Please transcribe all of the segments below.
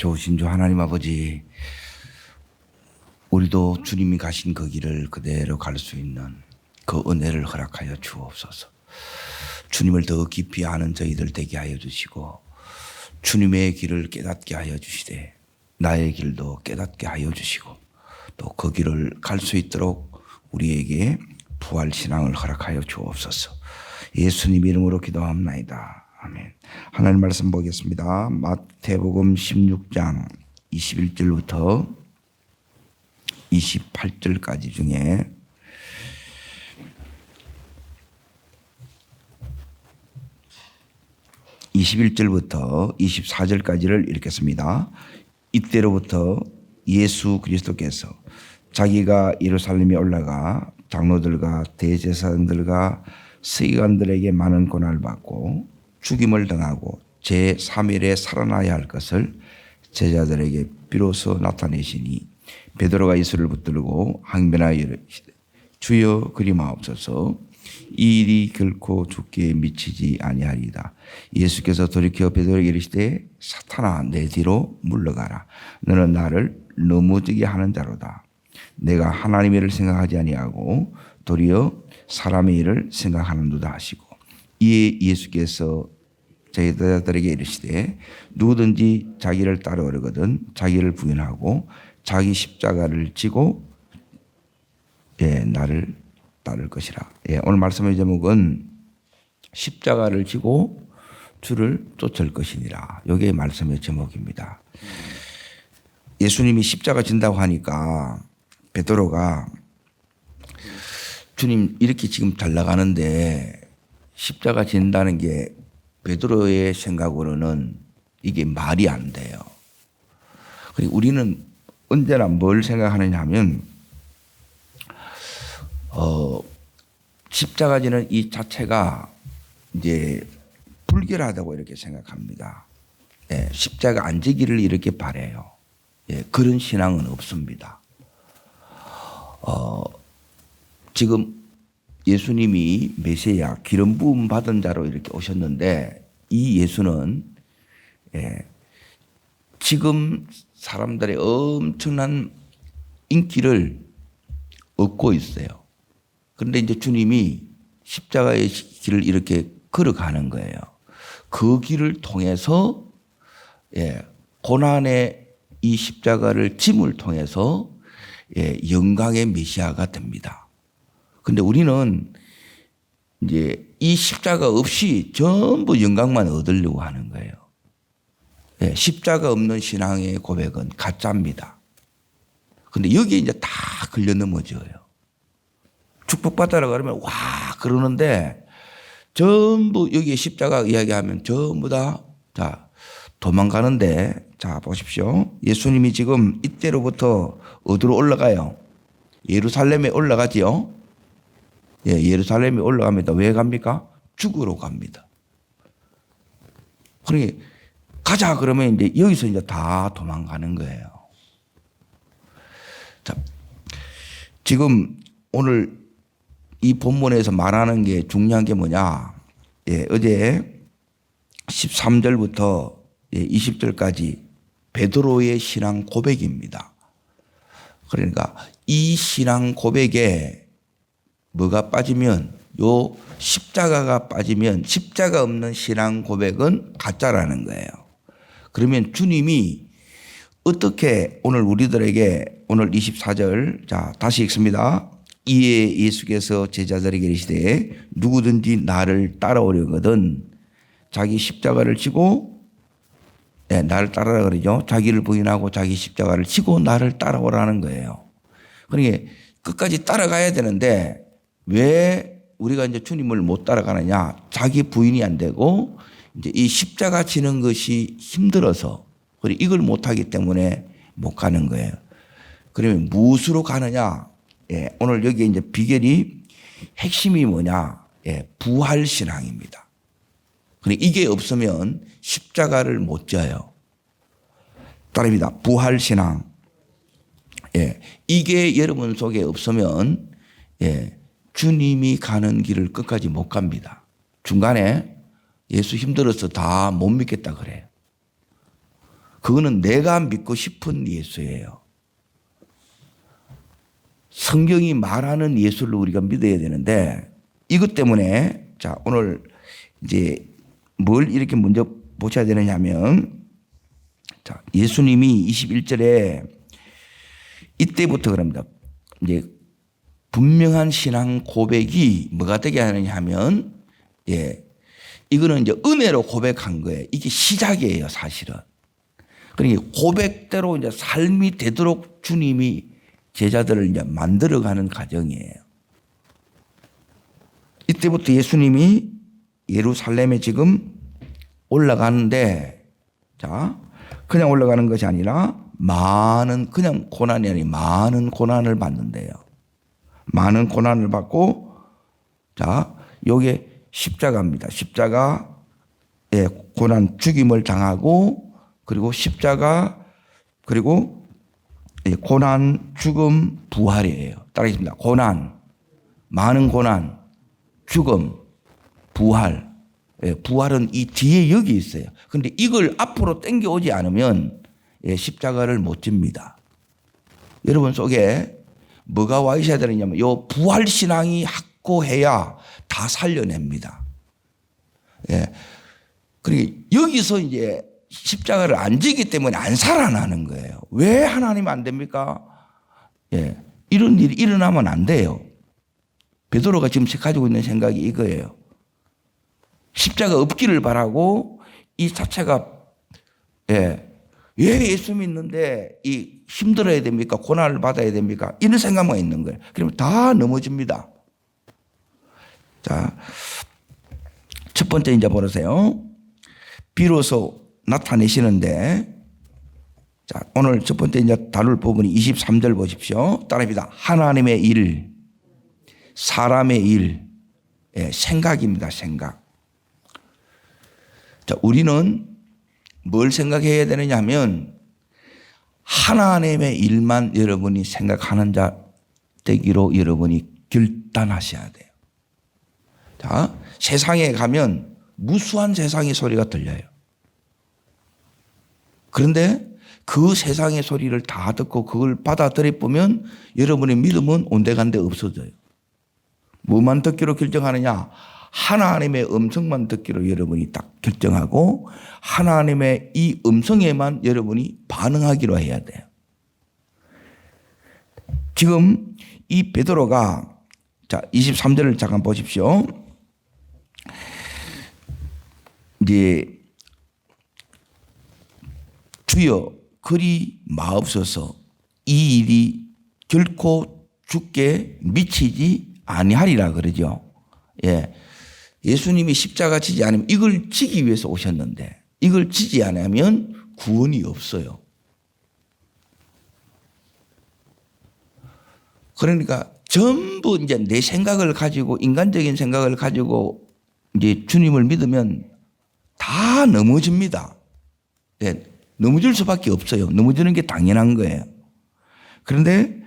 좋으신 주 하나님 아버지, 우리도 주님이 가신 그 길을 그대로 갈 수 있는 그 은혜를 허락하여 주옵소서. 주님을 더 깊이 아는 저희들 되게 하여 주시고, 주님의 길을 깨닫게 하여 주시되 나의 길도 깨닫게 하여 주시고, 또 그 길을 갈 수 있도록 우리에게 부활 신앙을 허락하여 주옵소서. 예수님 이름으로 기도합나이다. 아멘. 하나님 말씀 보겠습니다. 마태복음 16장 21절부터 28절까지 중에 (21절부터) 24절까지를 읽겠습니다. 이때로부터 예수 그리스도께서 자기가 예루살렘에 올라가 장로들과 대제사장들과 서기관들에게 많은 고난을 받고 죽임을 당하고 제3일에 살아나야 할 것을 제자들에게 비로소 나타내시니, 베드로가 예수를 붙들고 항변하여 이르시되 주여 그리 마옵소서, 이 일이 결코 죽게 미치지 아니하리이다. 예수께서 돌이켜 베드로에게 이르시되 사탄아, 내 뒤로 물러가라. 너는 나를 넘어지게 하는 자로다. 내가 하나님의 일을 생각하지 아니하고 도리어 사람의 일을 생각하는도다 하시고, 이에 예수께서 제자들에게 이르시되 누구든지 자기를 따르거든 자기를 부인하고 자기 십자가를 지고 나를 따를 것이라. 오늘 말씀의 제목은 십자가를 지고 주를 쫓을 것이니라. 이게 말씀의 제목입니다. 예수님이 십자가 진다고 하니까 베드로가 주님 이렇게 지금 잘 나가는데 십자가 진다는 게 베드로의 생각으로는 이게 말이 안 돼요. 그리고 우리는 언제나 뭘 생각하느냐 하면 십자가 지는 이 자체가 이제 불결하다고 이렇게 생각합니다. 십자가 안 지기를 이렇게 바래요. 그런 신앙은 없습니다. 지금 예수님이 메시아 기름 부음 받은 자로 이렇게 오셨는데, 이 예수는 지금 사람들의 엄청난 인기를 얻고 있어요. 그런데 이제 주님이 십자가의 길을 이렇게 걸어가는 거예요. 그 길을 통해서 고난의 이 십자가를 짐을 통해서 영광의 메시아가 됩니다. 근데 우리는 이제 이 십자가 없이 전부 영광만 얻으려고 하는 거예요. 십자가 없는 신앙의 고백은 가짜입니다. 근데 여기에 이제 다 걸려 넘어져요. 축복받아라 그러면 와 그러는데, 전부 여기에 십자가 이야기하면 전부 다 도망가는데, 자 보십시오. 예수님이 지금 이때로부터 어디로 올라가요? 예루살렘에 올라가지요. 예루살렘에 올라갑니다. 왜 갑니까? 죽으러 갑니다. 그러니 가자 그러면 이제 여기서 이제 다 도망가는 거예요. 자, 지금 오늘 이 본문에서 말하는 게 중요한 게 뭐냐? 어제 13절부터 20절까지 베드로의 신앙 고백입니다. 그러니까 이 신앙 고백에 뭐가 빠지면, 요 십자가가 빠지면 십자가 없는 신앙 고백은 가짜라는 거예요. 그러면 주님이 어떻게 오늘 우리들에게, 오늘 24절, 자 다시 읽습니다. 이에 예수께서 제자들에게 이르시되 누구든지 나를 따라오려거든 자기 십자가를 지고, 나를 따라라 그러죠. 자기를 부인하고 자기 십자가를 지고 나를 따라오라는 거예요. 그러니까 끝까지 따라가야 되는데 왜 우리가 이제 주님을 못 따라가느냐? 자기 부인이 안 되고 이제 이 십자가 지는 것이 힘들어서, 그리고 이걸 못하기 때문에 못 가는 거예요. 그러면 무엇으로 가느냐? 오늘 여기 이제 비결이, 핵심이 뭐냐? 부활 신앙입니다. 그러니까 이게 없으면 십자가를 못 져요. 따릅니다. 부활 신앙. 이게 여러분 속에 없으면 주님이 가는 길을 끝까지 못 갑니다. 중간에 예수 힘들어서 다 못 믿겠다 그래요. 그거는 내가 믿고 싶은 예수예요. 성경이 말하는 예수를 우리가 믿어야 되는데 이것 때문에 자, 오늘 이제 뭘 이렇게 먼저 보셔야 되느냐 하면 자, 예수님이 21절에 이때부터 그럽니다. 이제 분명한 신앙 고백이 뭐가 되게 하느냐 하면 이거는 이제 은혜로 고백한 거예요. 이게 시작이에요, 사실은. 그러니까 고백대로 이제 삶이 되도록 주님이 제자들을 이제 만들어가는 과정이에요. 이때부터 예수님이 예루살렘에 지금 올라가는데, 자, 그냥 올라가는 것이 아니라 그냥 고난이 아니라 많은 고난을 받는데요. 많은 고난을 받고, 자, 요게 십자가입니다. 십자가, 고난, 죽임을 당하고, 그리고 십자가, 그리고 고난, 죽음, 부활이에요. 따라하겠습니다. 고난, 많은 고난, 죽음, 부활. 부활은 이 뒤에 여기 있어요. 그런데 이걸 앞으로 당겨오지 않으면 십자가를 못 집니다. 여러분 속에 뭐가 와 있어야 되느냐면 요 부활신앙이 확고해야 다 살려냅니다. 그러니까 여기서 이제 십자가를 안 지기 때문에 안 살아나는 거예요. 왜 하나님 안 됩니까? 이런 일이 일어나면 안 돼요. 베드로가 지금 가지고 있는 생각이 이거예요. 십자가 없기를 바라고 이 자체가 왜 예수 믿는데 이 힘들어야 됩니까? 고난을 받아야 됩니까? 이런 생각만 있는 거예요. 그러면 다 넘어집니다. 자, 첫 번째 이제 보세요. 비로소 나타내시는데, 자, 오늘 첫 번째 이제 다룰 부분이 23절 보십시오. 따라합니다. 하나님의 일, 사람의 일, 생각입니다. 생각. 자, 우리는 뭘 생각해야 되느냐 하면 하나님의 일만 여러분이 생각하는 자 되기로 여러분이 결단하셔야 돼요. 자, 세상에 가면 무수한 세상의 소리가 들려요. 그런데 그 세상의 소리를 다 듣고 그걸 받아들여 보면 여러분의 믿음은 온데간데 없어져요. 뭐만 듣기로 결정하느냐? 하나님의 음성만 듣기로 여러분이 딱 결정하고 하나님의 이 음성에만 여러분이 반응하기로 해야 돼요. 지금 이 베드로가 자 23절을 잠깐 보십시오. 이제 주여 그리 마옵소서 이 일이 결코 죽게 미치지 아니하리라 그러죠. 예수님이 십자가 지지 않으면 이걸 지기 위해서 오셨는데 이걸 지지 않으면 구원이 없어요. 그러니까 전부 이제 내 생각을 가지고 인간적인 생각을 가지고 이제 주님을 믿으면 다 넘어집니다. 넘어질 수밖에 없어요. 넘어지는 게 당연한 거예요. 그런데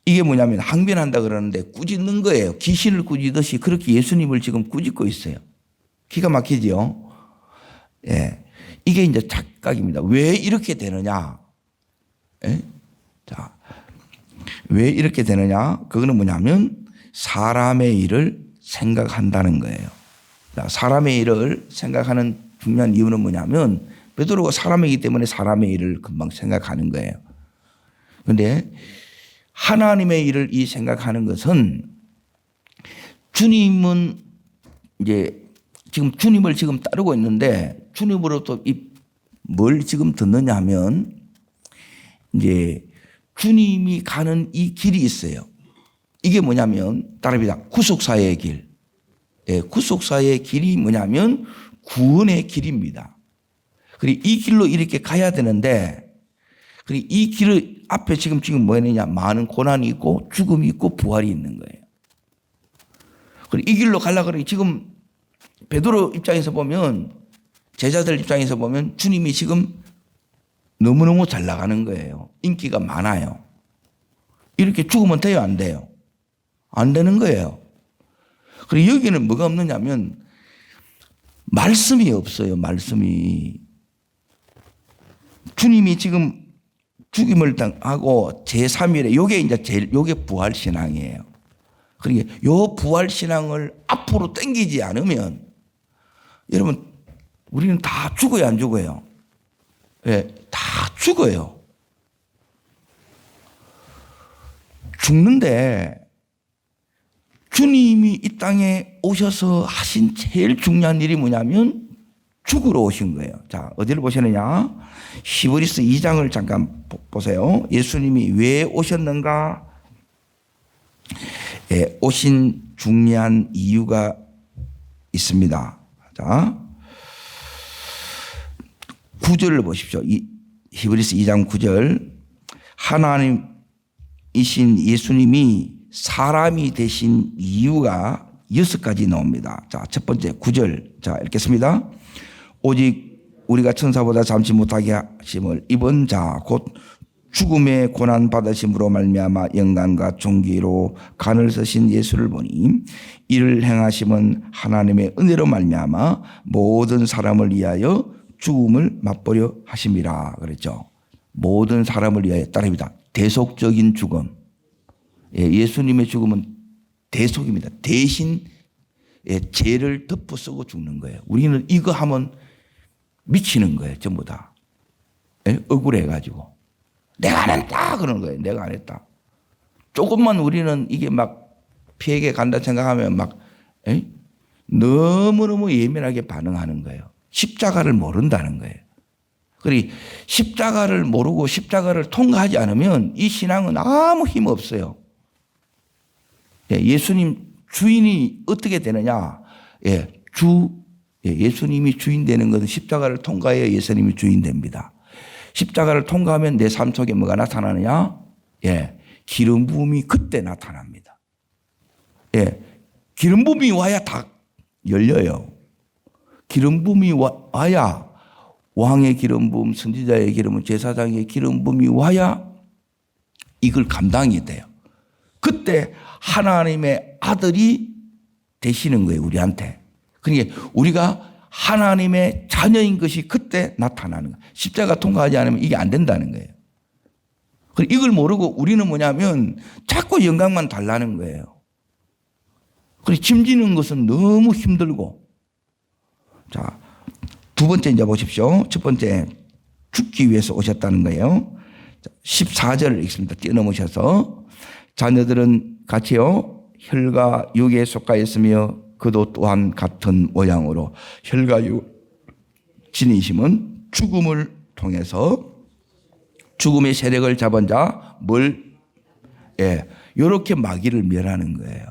이게 뭐냐면 항변한다 그러는데 꾸짖는 거예요. 귀신을 꾸짖듯이 그렇게 예수님을 지금 꾸짖고 있어요. 기가 막히죠. 이게 이제 착각입니다. 왜 이렇게 되느냐? 자, 왜 이렇게 되느냐? 그거는 뭐냐면 사람의 일을 생각한다는 거예요. 자, 사람의 일을 생각하는 중요한 이유는 뭐냐면 베드로가 사람이기 때문에 사람의 일을 금방 생각하는 거예요. 그런데 하나님의 일을 이 생각하는 것은 주님은 이제 지금 주님을 지금 따르고 있는데 주님으로부터 뭘 지금 듣느냐 하면 이제 주님이 가는 이 길이 있어요. 이게 뭐냐면 따라합니다. 구속사의 길. 구속사의 길이 뭐냐면 구원의 길입니다. 그리고 이 길로 이렇게 가야 되는데 그리고 이 길을 앞에 지금 뭐였느냐? 많은 고난이 있고 죽음이 있고 부활이 있는 거예요. 그리고 이 길로 가려고 그러니 지금 베드로 입장에서 보면 제자들 입장에서 보면 주님이 지금 너무너무 잘 나가는 거예요. 인기가 많아요. 이렇게 죽으면 돼요? 안 돼요? 안 되는 거예요. 그리고 여기는 뭐가 없느냐면 말씀이 없어요. 말씀이. 주님이 지금 죽임을 당하고 제3일에 요게 부활 신앙이에요. 그러니까 요 부활 신앙을 앞으로 당기지 않으면 여러분 우리는 다 죽어요, 안 죽어요? 예, 다 죽어요. 죽는데 주님이 이 땅에 오셔서 하신 제일 중요한 일이 뭐냐면 죽으러 오신 거예요. 자, 어디를 보시느냐? 히브리서 2장을 잠깐 보세요. 예수님이 왜 오셨는가? 예, 오신 중요한 이유가 있습니다. 자, 9절을 보십시오. 히브리서 2장 9절. 하나님이신 예수님이 사람이 되신 이유가 6가지 나옵니다. 자, 첫 번째 9절. 자, 읽겠습니다. 오직 우리가 천사보다 잠시 못하게 하심을 입은 자 곧 죽음의 고난 받으심으로 말미암아 영광과 존귀로 간을 쓰신 예수를 보니 이를 행하심은 하나님의 은혜로 말미암아 모든 사람을 위하여 죽음을 맛보려 하심이라 그랬죠. 모든 사람을 위하여 따릅니다. 대속적인 죽음. 예수님의 죽음은 대속입니다. 대신 죄를 덮어쓰고 죽는 거예요. 우리는 이거 하면 미치는 거예요. 전부 다. 억울해가지고. 내가 안 했다 그러는 거예요. 내가 안 했다. 조금만 우리는 이게 막 피해게 간다 생각하면 막 너무너무 예민하게 반응하는 거예요. 십자가를 모른다는 거예요. 그리고 십자가를 모르고 십자가를 통과하지 않으면 이 신앙은 아무 힘 없어요. 예수님 주인이 어떻게 되느냐? 예수님이 주인 되는 것은 십자가를 통과해야 예수님이 주인 됩니다. 십자가를 통과하면 내 삶 속에 뭐가 나타나느냐? 기름 부음이 그때 나타납니다. 기름 부음이 와야 다 열려요. 기름 부음이 와야 왕의 기름 부음, 선지자의 기름 부음, 제사장의 기름 부음이 와야 이걸 감당이 돼요. 그때 하나님의 아들이 되시는 거예요, 우리한테. 그러니까 우리가 하나님의 자녀인 것이 그때 나타나는 거예요. 십자가 통과하지 않으면 이게 안 된다는 거예요. 이걸 모르고 우리는 뭐냐면 자꾸 영광만 달라는 거예요. 그리고 짐지는 것은 너무 힘들고. 자, 두 번째 이제 보십시오. 첫 번째, 죽기 위해서 오셨다는 거예요. 14절을 읽습니다. 뛰어넘으셔서. 자녀들은 같이요, 혈과 육에 속하였으며 그도 또한 같은 모양으로 혈과 육 지니심은 죽음을 통해서 죽음의 세력을 잡은 자, 이렇게 마귀를 멸하는 거예요.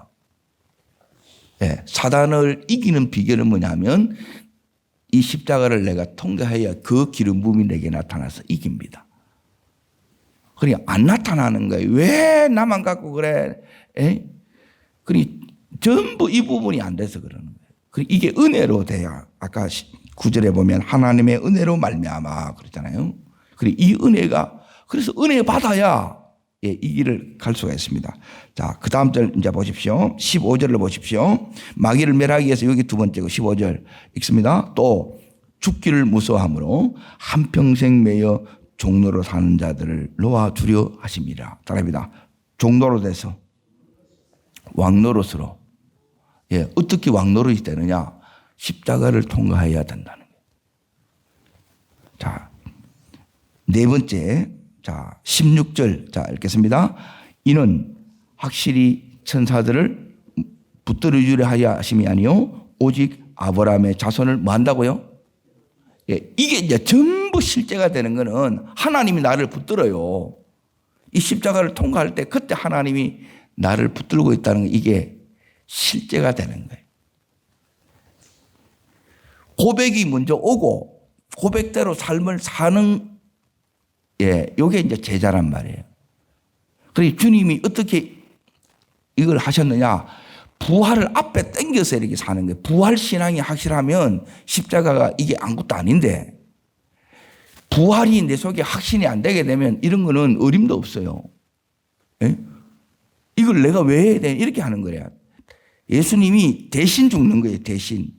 사단을 이기는 비결은 뭐냐면 이 십자가를 내가 통과해야 그 기름 부음이 내게 나타나서 이깁니다. 그러니까 안 나타나는 거예요. 왜 나만 갖고 그래? 그러니 전부 이 부분이 안 돼서 그러는 거예요. 그리고 이게 은혜로 돼야 아까 9절에 보면 하나님의 은혜로 말미암아 그랬잖아요. 그리고 이 은혜가 그래서 은혜 받아야 이 길을 갈 수가 있습니다. 자, 그 다음 절 이제 보십시오. 15절을 보십시오. 마귀를 멸하기 위해서 여기 두 번째고 15절 읽습니다. 또 죽기를 무서워함으로 한평생 매여 종로로 사는 자들을 놓아주려 하심이라. 따라합니다. 종로로 돼서 왕노릇으로. 어떻게 왕노릇이 되느냐? 십자가를 통과해야 된다는 거예요. 자, 네 번째. 자, 16절. 자, 읽겠습니다. 이는 확실히 천사들을 붙들어 주려 하여 하심이 아니요 오직 아브라함의 자손을 뭐 한다고요? 이게 이제 전부 실제가 되는 거는 하나님이 나를 붙들어요. 이 십자가를 통과할 때 그때 하나님이 나를 붙들고 있다는 게 이게 실제가 되는 거예요. 고백이 먼저 오고 고백대로 삶을 사는 요게 이제 제자란 말이에요. 그리고 주님이 어떻게 이걸 하셨느냐? 부활을 앞에 당겨서 이렇게 사는 거예요. 부활 신앙이 확실하면 십자가가 이게 아무것도 아닌데 부활이 내 속에 확신이 안 되게 되면 이런 거는 어림도 없어요. 이걸 내가 왜 해야 돼? 이렇게 하는 거야. 예수님이 대신 죽는 거예요. 대신.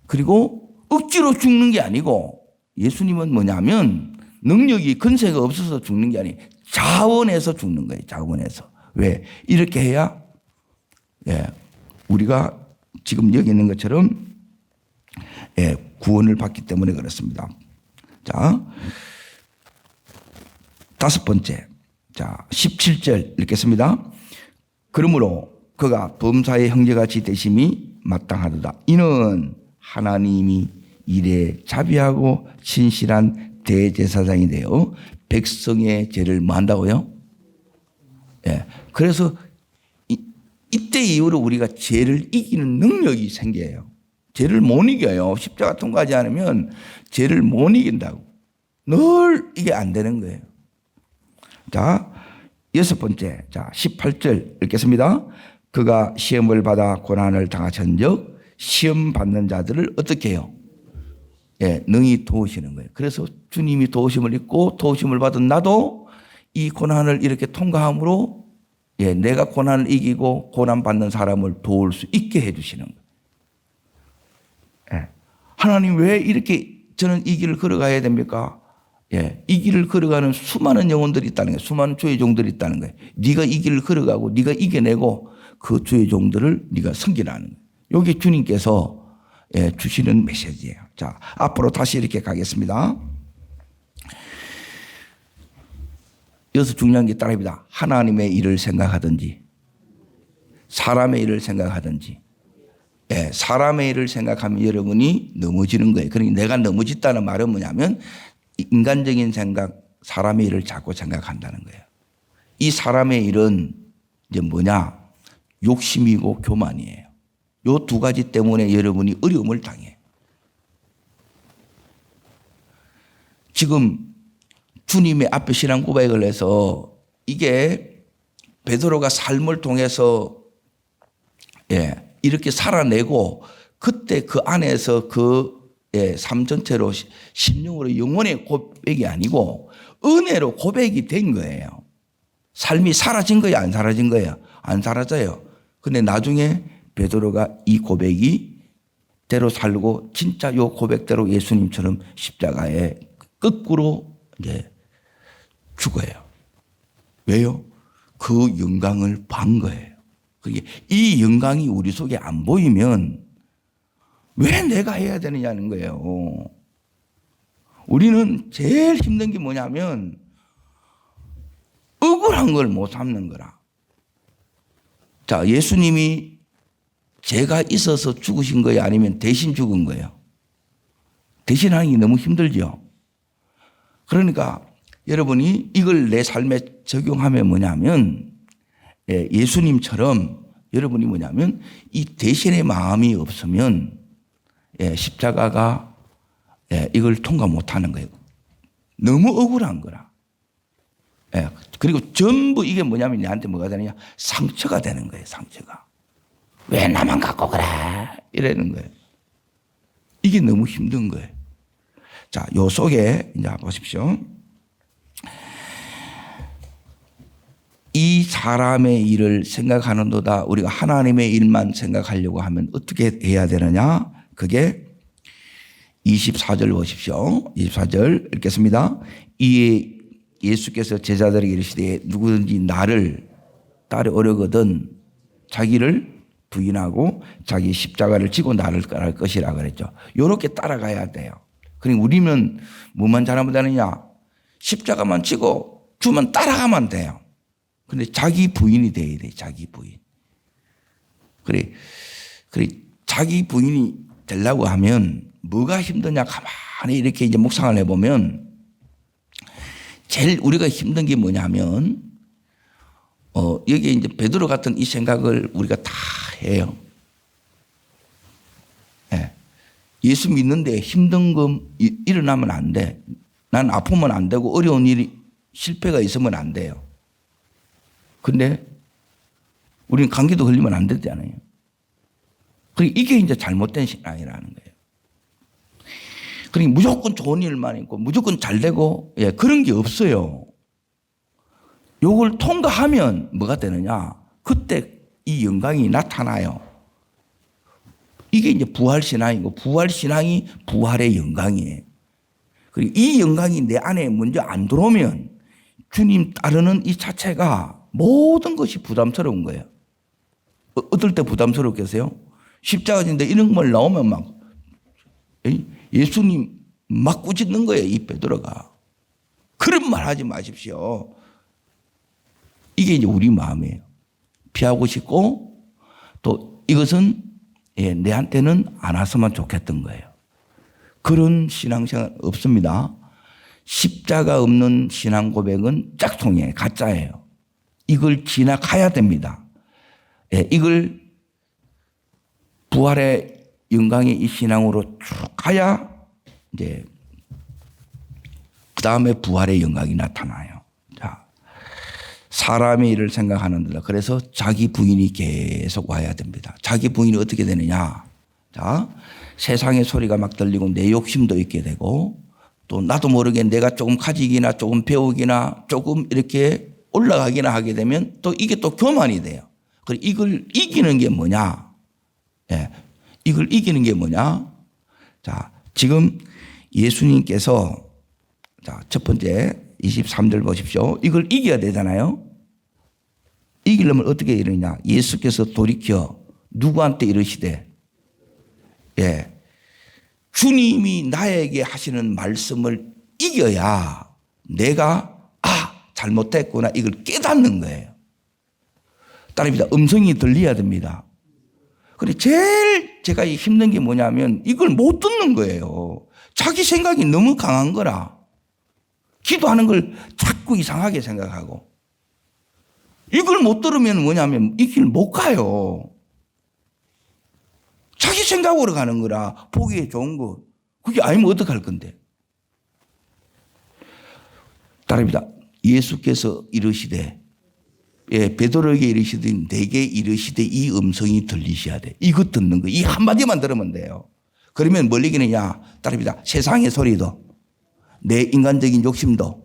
그리고 억지로 죽는 게 아니고 예수님은 뭐냐면 능력이 근세가 없어서 죽는 게 아니에요. 자원에서 죽는 거예요. 자원에서. 왜? 이렇게 해야 우리가 지금 여기 있는 것처럼 구원을 받기 때문에 그렇습니다. 자, 5번째. 자, 17절 읽겠습니다. 그러므로 그가 범사의 형제같이 되심이 마땅하도다. 이는 하나님이 이래 자비하고 신실한 대제사장이 되어 백성의 죄를 뭐 한다고요? 그래서 이때 이후로 우리가 죄를 이기는 능력이 생겨요. 죄를 못 이겨요. 십자가 통과하지 않으면 죄를 못 이긴다고. 늘 이게 안 되는 거예요. 자, 6번째. 자, 18절 읽겠습니다. 그가 시험을 받아 고난을 당하신즉 시험 받는 자들을 어떻게 해요? 능히 도우시는 거예요. 그래서 주님이 도우심을 입고 도우심을 받은 나도 이 고난을 이렇게 통과함으로 내가 고난을 이기고 고난 받는 사람을 도울 수 있게 해 주시는 거예요. 하나님 왜 이렇게 저는 이 길을 걸어가야 됩니까? 이 길을 걸어가는 수많은 영혼들이 있다는 거예요. 수많은 주의 종들이 있다는 거예요. 네가 이 길을 걸어가고 네가 이겨내고 그 주의 종들을 네가 섬기라는 거예요. 이게 주님께서 주시는 메시지예요. 자, 앞으로 다시 이렇게 가겠습니다. 여기서 중요한 게 따라합니다. 하나님의 일을 생각하든지 사람의 일을 생각하든지 사람의 일을 생각하면 여러분이 넘어지는 거예요. 그러니까 내가 넘어졌다는 말은 뭐냐면 인간적인 생각, 사람의 일을 자꾸 생각한다는 거예요. 이 사람의 일은 이제 뭐냐? 욕심이고 교만이에요. 요 두 가지 때문에 여러분이 어려움을 당해요. 지금 주님의 앞에 신앙 고백을 해서 이게 베드로가 삶을 통해서 이렇게 살아내고 그때 그 안에서 그 삶 전체로 심령으로 영혼의 고백이 아니고 은혜로 고백이 된 거예요. 삶이 사라진 거예요? 안 사라진 거예요? 안 사라져요. 근데 나중에 베드로가 이 고백이 대로 살고 진짜 요 고백대로 예수님처럼 십자가에 거꾸로 이제 죽어요. 왜요? 그 영광을 본 거예요. 이 영광이 우리 속에 안 보이면 왜 내가 해야 되느냐는 거예요. 우리는 제일 힘든 게 뭐냐면 억울한 걸 못 참는 거라. 자, 예수님이 죄가 있어서 죽으신 거예요? 아니면 대신 죽은 거예요? 대신하는 게 너무 힘들죠. 그러니까 여러분이 이걸 내 삶에 적용하면 뭐냐면 예수님처럼 여러분이 뭐냐면 이 대신의 마음이 없으면 십자가가 이걸 통과 못하는 거예요. 너무 억울한 거라. 그리고 전부 이게 뭐냐면 내한테 뭐가 되느냐? 상처가 되는 거예요. 상처가. 왜 나만 갖고 그래? 이러는 거예요. 이게 너무 힘든 거예요. 자, 요 속에 이제 보십시오. 이 사람의 일을 생각하는도다 우리가 하나님의 일만 생각하려고 하면 어떻게 해야 되느냐? 그게 24절 보십시오. 24절 읽겠습니다. 이에 예수께서 제자들에게 이르시되 누구든지 나를 따르려거든 자기를 부인하고 자기 십자가를 지고 나를 따를 것이라 그랬죠. 이렇게 따라가야 돼요. 그러니까 우리는 뭐만 잘하면 되느냐? 십자가만 지고 주만 따라가면 돼요. 근데 자기 부인이 돼야 돼. 자기 부인. 그래 자기 부인이 되려고 하면 뭐가 힘드냐? 가만히 이렇게 이제 묵상을 해보면 제일 우리가 힘든 게 뭐냐면 여기 이제 베드로 같은 이 생각을 우리가 다 해요. 예수 믿는데 힘든 거 일어나면 안 돼. 난 아프면 안 되고 어려운 일이 실패가 있으면 안 돼요. 근데 우리는 감기도 걸리면 안 되잖아요. 그러니까 이게 이제 잘못된 신앙이라는 거예요. 그러니까 무조건 좋은 일만 있고 무조건 잘 되고 그런 게 없어요. 요걸 통과하면 뭐가 되느냐? 그때 이 영광이 나타나요. 이게 이제 부활신앙이고 부활신앙이 부활의 영광이에요. 그리고 이 영광이 내 안에 먼저 안 들어오면 주님 따르는 이 자체가 모든 것이 부담스러운 거예요. 어떨 때 부담스럽겠어요? 십자가 진데 이런 말 나오면 막 예수님 막 꾸짖는 거예요. 이 베드로가. 그런 말 하지 마십시오. 이게 이제 우리 마음이에요. 피하고 싶고 또 이것은 내한테는 안 왔으면 좋겠던 거예요. 그런 신앙생활 없습니다. 십자가 없는 신앙 고백은 짝퉁이에요. 가짜예요. 이걸 지나가야 됩니다. 이걸 부활의 영광의 이 신앙으로 쭉 가야 이제 그 다음에 부활의 영광이 나타나요. 자, 사람의 일을 생각하는 데다 그래서 자기 부인이 계속 와야 됩니다. 자기 부인이 어떻게 되느냐? 자, 세상의 소리가 막 들리고 내 욕심도 있게 되고 또 나도 모르게 내가 조금 가지기나 조금 배우기나 조금 이렇게 올라가기나 하게 되면 또 이게 또 교만이 돼요. 그리고 이걸 이기는 게 뭐냐? 이걸 이기는 게 뭐냐? 자, 지금 예수님께서 자, 첫 번째 23절 보십시오. 이걸 이겨야 되잖아요. 이기려면 어떻게 이러냐? 예수께서 돌이켜 누구한테 이르시되 주님이 나에게 하시는 말씀을 이겨야 내가 잘못했구나 이걸 깨닫는 거예요. 따릅니다. 음성이 들려야 됩니다. 그래 제일 제가 힘든 게 뭐냐면 이걸 못 듣는 거예요. 자기 생각이 너무 강한 거라. 기도하는 걸 자꾸 이상하게 생각하고 이걸 못 들으면 뭐냐면 이 길 못 가요. 자기 생각으로 가는 거라 보기에 좋은 거. 그게 아니면 어떡할 건데. 따릅니다. 예수께서 이르시되 베드로에게 이르시되 내게 이르시되 이 음성이 들리셔야 돼. 이거 듣는 거. 이 한마디만 들으면 돼요. 그러면 뭘 이기느냐. 따릅니다. 세상의 소리도 내 인간적인 욕심도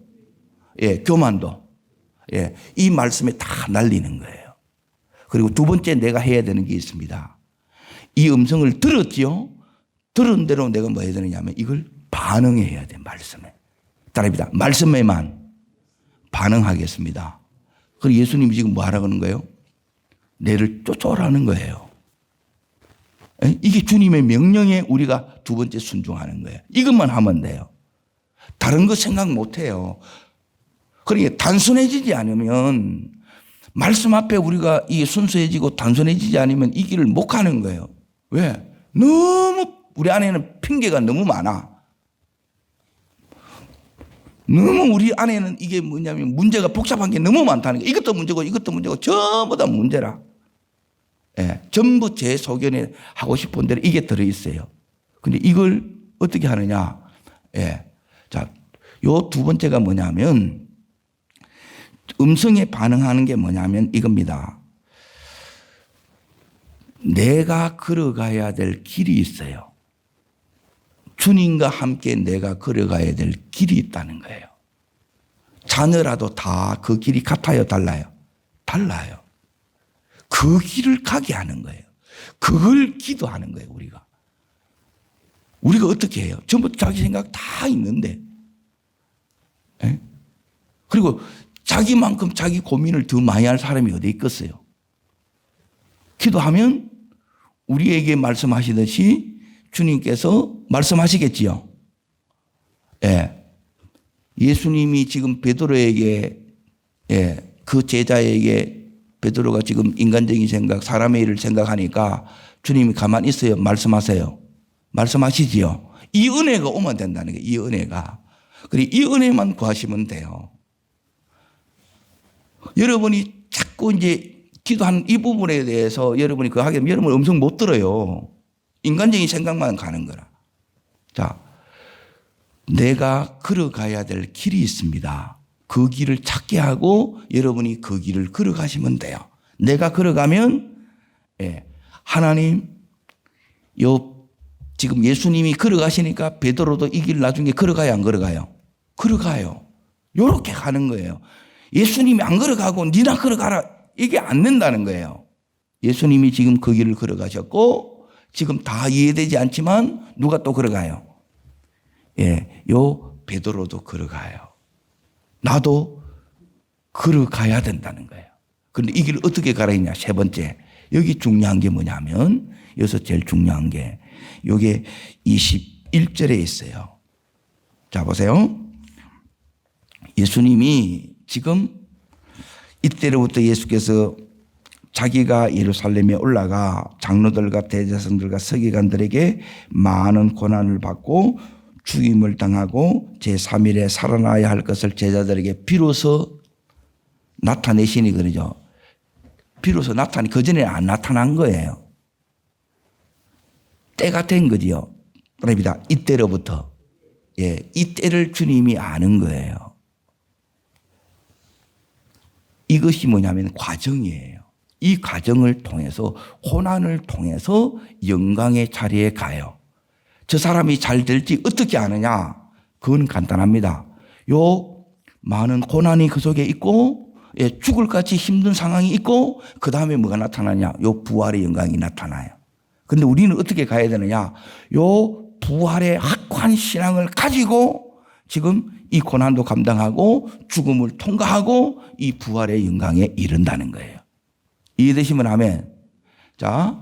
교만도 이 말씀에 다 날리는 거예요. 그리고 두 번째 내가 해야 되는 게 있습니다. 이 음성을 들었지요. 들은 대로 내가 뭐 해야 되느냐 하면 이걸 반응해야 돼. 말씀에. 따릅니다. 말씀에만 반응하겠습니다. 그리고 예수님이 지금 뭐 하라고 하는 거예요? 내를 쫓아오라는 거예요. 이게 주님의 명령에 우리가 두 번째 순종하는 거예요. 이것만 하면 돼요. 다른 거 생각 못 해요. 그러니까 단순해지지 않으면 말씀 앞에 우리가 이게 순수해지고 단순해지지 않으면 이 길을 못 가는 거예요. 왜? 너무 우리 안에는 핑계가 너무 많아. 너무 우리 안에는 이게 뭐냐면 문제가 복잡한 게 너무 많다는 거예요. 이것도 문제고 이것도 문제고 전부 다 문제라. 전부 제 소견에 하고 싶은 대로 이게 들어있어요. 근데 이걸 어떻게 하느냐. 자, 요 두 번째가 뭐냐면 음성에 반응하는 게 뭐냐면 이겁니다. 내가 걸어가야 될 길이 있어요. 주님과 함께 내가 걸어가야 될 길이 있다는 거예요. 자녀라도 다 그 길이 같아요? 달라요? 달라요. 그 길을 가게 하는 거예요. 그걸 기도하는 거예요. 우리가 어떻게 해요? 전부 자기 생각 다 있는데 그리고 자기만큼 자기 고민을 더 많이 할 사람이 어디 있겠어요? 기도하면 우리에게 말씀하시듯이 주님께서 말씀하시겠지요. 예수님이 지금 베드로에게 그 제자에게 베드로가 지금 인간적인 생각, 사람의 일을 생각하니까 주님이 가만히 있어요. 말씀하세요. 말씀하시지요. 이 은혜가 오면 된다는 거예요. 이 은혜가. 그리고 이 은혜만 구하시면 돼요. 여러분이 자꾸 이제 기도하는 이 부분에 대해서 여러분이 그거 하게 되면 여러분 음성 못 들어요. 인간적인 생각만 가는 거라. 자, 내가 걸어가야 될 길이 있습니다. 그 길을 찾게 하고 여러분이 그 길을 걸어가시면 돼요. 내가 걸어가면 하나님 지금 예수님이 걸어가시니까 베드로도 이 길 나중에 걸어가요, 안 걸어가요? 걸어가요. 요렇게 가는 거예요. 예수님이 안 걸어가고 니나 걸어가라 이게 안 된다는 거예요. 예수님이 지금 그 길을 걸어가셨고 지금 다 이해되지 않지만 누가 또 걸어가요? 요 베드로도 걸어가요. 나도 걸어가야 된다는 거예요. 그런데 이 길을 어떻게 가야 했냐? 세 번째. 여기 중요한 게 뭐냐면 여기서 제일 중요한 게 여기 21절에 있어요. 자, 보세요. 예수님이 지금 이때로부터 예수께서 자기가 예루살렘에 올라가 장로들과 대제사장들과 서기관들에게 많은 고난을 받고 죽임을 당하고 제3일에 살아나야 할 것을 제자들에게 비로소 나타내시니 그러죠. 비로소 나타나니 그전에 안 나타난 거예요. 때가 된 거지요. 그럽니다. 이때로부터. 예, 이때를 주님이 아는 거예요. 이것이 뭐냐면 과정이에요. 이 과정을 통해서 고난을 통해서 영광의 자리에 가요. 저 사람이 잘 될지 어떻게 아느냐? 그건 간단합니다. 요 많은 고난이 그 속에 있고 죽을 같이 힘든 상황이 있고 그 다음에 뭐가 나타나냐? 요 부활의 영광이 나타나요. 그런데 우리는 어떻게 가야 되느냐? 요 부활의 확고한 신앙을 가지고 지금 이 고난도 감당하고 죽음을 통과하고 이 부활의 영광에 이른다는 거예요. 이해되시면 아멘. 자,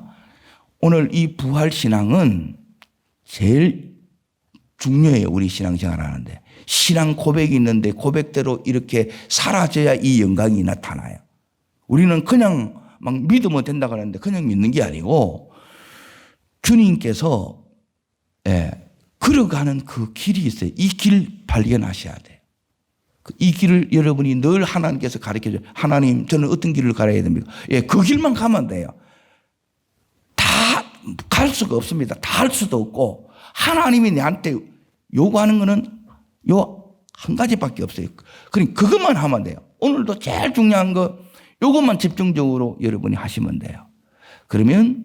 오늘 이 부활 신앙은 제일 중요해요. 우리 신앙생활 하는데. 신앙 고백이 있는데 고백대로 이렇게 사라져야 이 영광이 나타나요. 우리는 그냥 막 믿으면 된다고 하는데 그냥 믿는 게 아니고 주님께서 걸어가는 그 길이 있어요. 이 길 발견하셔야 돼요. 이 길을 여러분이 늘 하나님께서 가르쳐줘요. 하나님, 저는 어떤 길을 가야 됩니까? 예, 그 길만 가면 돼요. 다 갈 수가 없습니다. 다 할 수도 없고, 하나님이 내한테 요구하는 거는 요 한 가지밖에 없어요. 그러니까 그것만 하면 돼요. 오늘도 제일 중요한 거, 요것만 집중적으로 여러분이 하시면 돼요. 그러면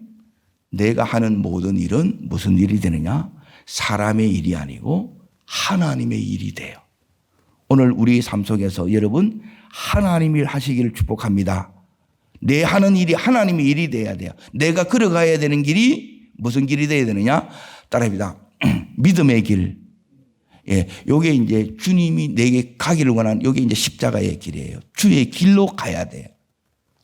내가 하는 모든 일은 무슨 일이 되느냐? 사람의 일이 아니고 하나님의 일이 돼요. 오늘 우리 삶 속에서 여러분 하나님이 하시기를 축복합니다. 내 하는 일이 하나님의 일이 돼야 돼요. 내가 걸어가야 되는 길이 무슨 길이 돼야 되느냐? 따라합니다. 믿음의 길. 예, 요게 이제 주님이 내게 가기를 원하는 요게 이제 십자가의 길이에요. 주의 길로 가야 돼요.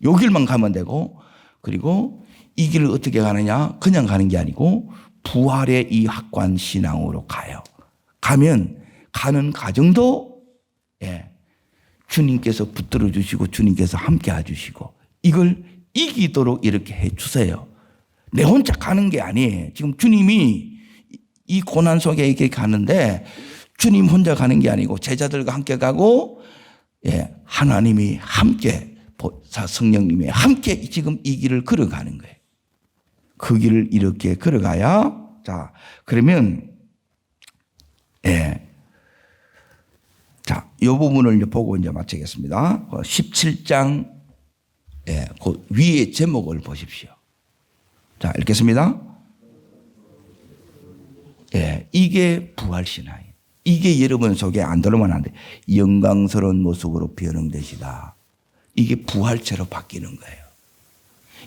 요 길만 가면 되고, 그리고 이 길을 어떻게 가느냐? 그냥 가는 게 아니고 부활의 이 확고한 신앙으로 가요. 가면 가는 과정도 주님께서 붙들어 주시고 주님께서 함께 해주시고 이걸 이기도록 이렇게 해 주세요. 내 혼자 가는 게 아니에요. 지금 주님이 이 고난 속에 이렇게 가는데 주님 혼자 가는 게 아니고 제자들과 함께 가고 하나님이 함께 성령님이 함께 지금 이 길을 걸어가는 거예요. 그 길을 이렇게 걸어가야 자 그러면 자, 이 부분을 이제 보고 이제 마치겠습니다. 17장 그 위에 제목을 보십시오. 자, 읽겠습니다. 이게 부활신앙이에요. 이게 여러분 속에 안 들어오면 안 돼. 영광스러운 모습으로 변형되시다. 이게 부활체로 바뀌는 거예요.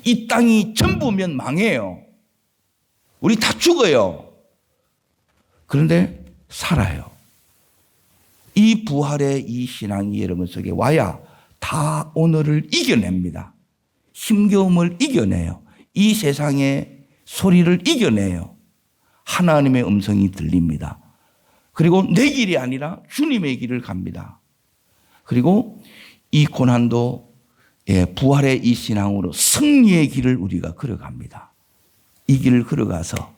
이 땅이 전부면 망해요. 우리 다 죽어요. 그런데 살아요. 이 부활의 이 신앙이 여러분 속에 와야 다 오늘을 이겨냅니다. 힘겨움을 이겨내요. 이 세상의 소리를 이겨내요. 하나님의 음성이 들립니다. 그리고 내 길이 아니라 주님의 길을 갑니다. 그리고 이 고난도 부활의 이 신앙으로 승리의 길을 우리가 걸어갑니다. 이 길을 걸어가서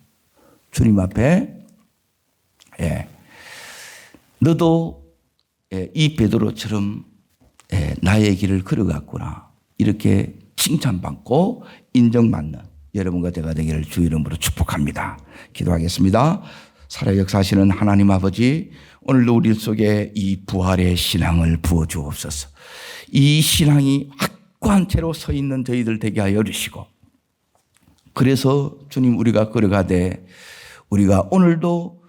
주님 앞에 너도 이 베드로처럼 나의 길을 걸어갔구나 이렇게 칭찬받고 인정받는 여러분과 제가 되기를 주 이름으로 축복합니다. 기도하겠습니다. 살아 역사하시는 하나님 아버지, 오늘도 우리 속에 이 부활의 신앙을 부어주옵소서. 이 신앙이 확고한 채로 서 있는 저희들 되게 하여 주시고, 그래서 주님 우리가 걸어가되 우리가 오늘도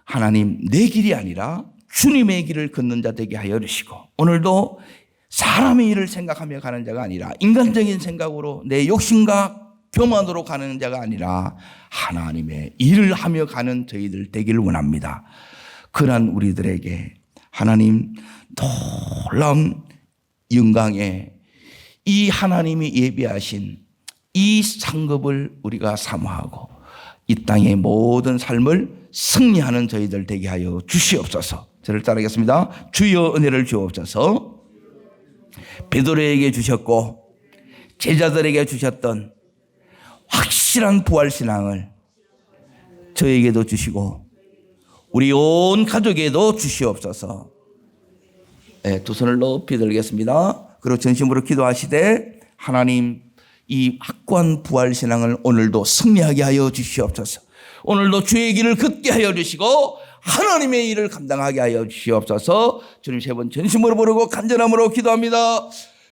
하나님 내 길이 아니라 주님의 길을 걷는 자 되게 하여 주시고, 오늘도 사람의 일을 생각하며 가는 자가 아니라 인간적인 생각으로 내 욕심과 교만으로 가는 자가 아니라 하나님의 일을 하며 가는 저희들 되기를 원합니다. 그러한 우리들에게 하나님 놀라운 영광에 이 하나님이 예비하신 이 상급을 우리가 사모하고 이 땅의 모든 삶을 승리하는 저희들 되게 하여 주시옵소서. 저를 따르겠습니다. 주여 은혜를 주옵소서. 베드로에게 주셨고 제자들에게 주셨던 확실한 부활신앙을 저에게도 주시고 우리 온 가족에도 주시옵소서. 네, 두 손을 높이 들겠습니다. 그리고 전심으로 기도하시되 하나님 이 확고한 부활신앙을 오늘도 승리하게 하여 주시옵소서. 오늘도 주의 길을 걷게 하여 주시고 하나님의 일을 감당하게 하여 주시옵소서. 주님 세 번 전심으로 부르고 간절함으로 기도합니다.